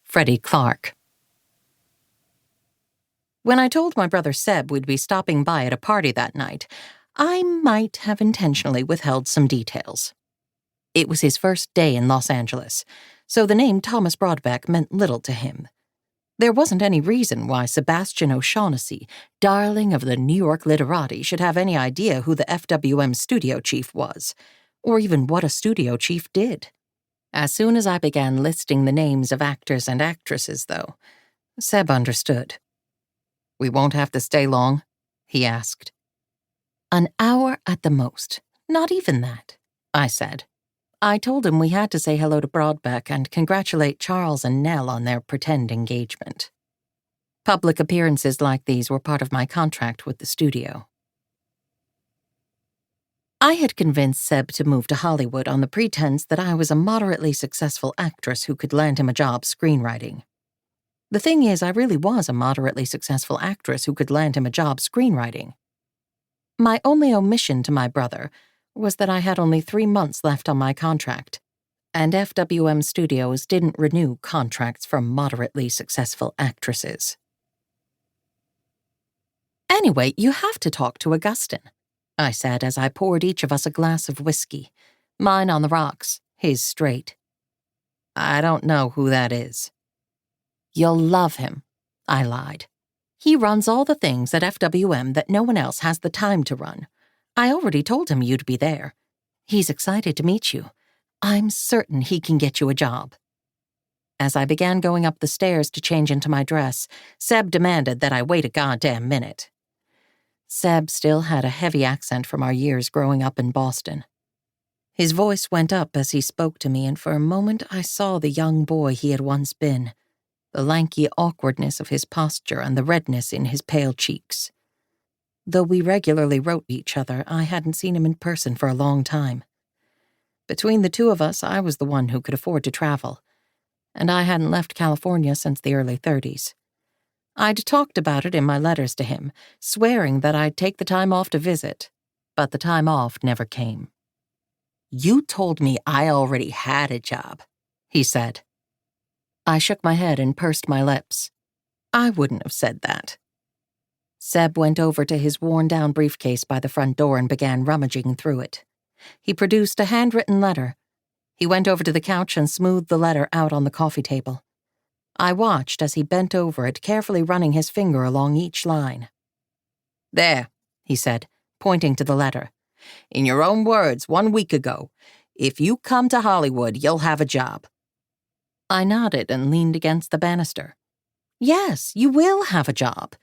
Freddie Clark. When I told my brother Seb we'd be stopping by at a party that night, I might have intentionally withheld some details. It was his first day in Los Angeles, so the name Thomas Broadbeck meant little to him. There wasn't any reason why Sebastian O'Shaughnessy, darling of the New York literati, should have any idea who the FWM studio chief was, or even what a studio chief did. As soon as I began listing the names of actors and actresses, though, Seb understood. "We won't have to stay long?" he asked. "An hour at the most. Not even that," I said. I told him we had to say hello to Broadbeck and congratulate Charles and Nell on their pretend engagement. Public appearances like these were part of my contract with the studio. I had convinced Seb to move to Hollywood on the pretense that I was a moderately successful actress who could land him a job screenwriting. The thing is, I really was a moderately successful actress who could land him a job screenwriting. My only omission to my brother was that I had only 3 months left on my contract, and FWM Studios didn't renew contracts for moderately successful actresses. "Anyway, you have to talk to Augustin," I said as I poured each of us a glass of whiskey, mine on the rocks, his straight. "I don't know who that is." "You'll love him," I lied. "He runs all the things at FWM that no one else has the time to run. I already told him you'd be there. He's excited to meet you. I'm certain he can get you a job." As I began going up the stairs to change into my dress, Seb demanded that I wait a goddamn minute. Seb still had a heavy accent from our years growing up in Boston. His voice went up as he spoke to me, and for a moment I saw the young boy he had once been, the lanky awkwardness of his posture and the redness in his pale cheeks. Though we regularly wrote each other, I hadn't seen him in person for a long time. Between the two of us, I was the one who could afford to travel, and I hadn't left California since the early 30s. I'd talked about it in my letters to him, swearing that I'd take the time off to visit, but the time off never came. "You told me I already had a job," he said. I shook my head and pursed my lips. I wouldn't have said that. Seb went over to his worn-down briefcase by the front door and began rummaging through it. He produced a handwritten letter. He went over to the couch and smoothed the letter out on the coffee table. I watched as he bent over it, carefully running his finger along each line. "There," he said, pointing to the letter. "In your own words, 1 week ago, if you come to Hollywood, you'll have a job." I nodded and leaned against the banister. "Yes, you will have a job.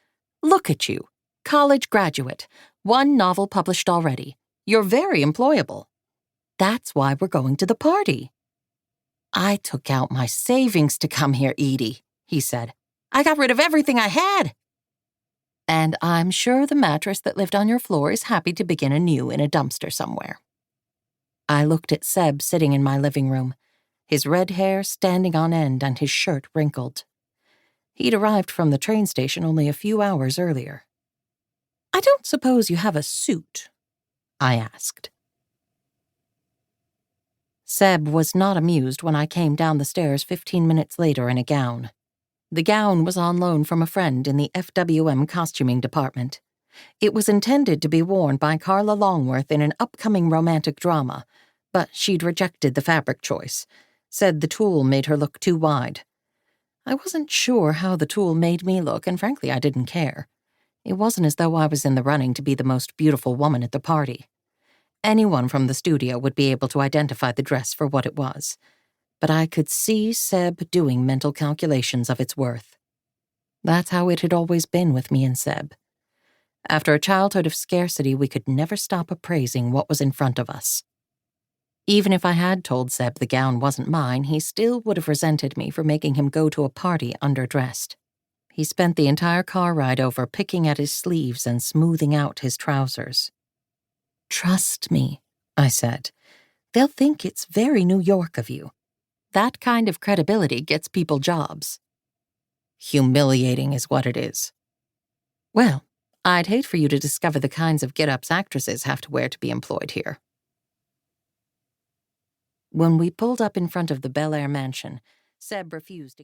Look at you. College graduate. 1 novel published already. You're very employable. That's why we're going to the party." "I took out my savings to come here, Edie," he said. "I got rid of everything I had." "And I'm sure the mattress that lived on your floor is happy to begin anew in a dumpster somewhere." I looked at Seb sitting in my living room, his red hair standing on end and his shirt wrinkled. He'd arrived from the train station only a few hours earlier. "I don't suppose you have a suit?" I asked. Seb was not amused when I came down the stairs 15 minutes later in a gown. The gown was on loan from a friend in the FWM costuming department. It was intended to be worn by Carla Longworth in an upcoming romantic drama, but she'd rejected the fabric choice, said the tulle made her look too wide. I wasn't sure how the tulle made me look, and frankly, I didn't care. It wasn't as though I was in the running to be the most beautiful woman at the party. Anyone from the studio would be able to identify the dress for what it was, but I could see Seb doing mental calculations of its worth. That's how it had always been with me and Seb. After a childhood of scarcity, we could never stop appraising what was in front of us. Even if I had told Seb the gown wasn't mine, he still would have resented me for making him go to a party underdressed. He spent the entire car ride over picking at his sleeves and smoothing out his trousers. "Trust me," I said. "They'll think it's very New York of you. That kind of credibility gets people jobs." "Humiliating is what it is." "Well, I'd hate for you to discover the kinds of get-ups actresses have to wear to be employed here." When we pulled up in front of the Bel Air mansion, Seb refused to get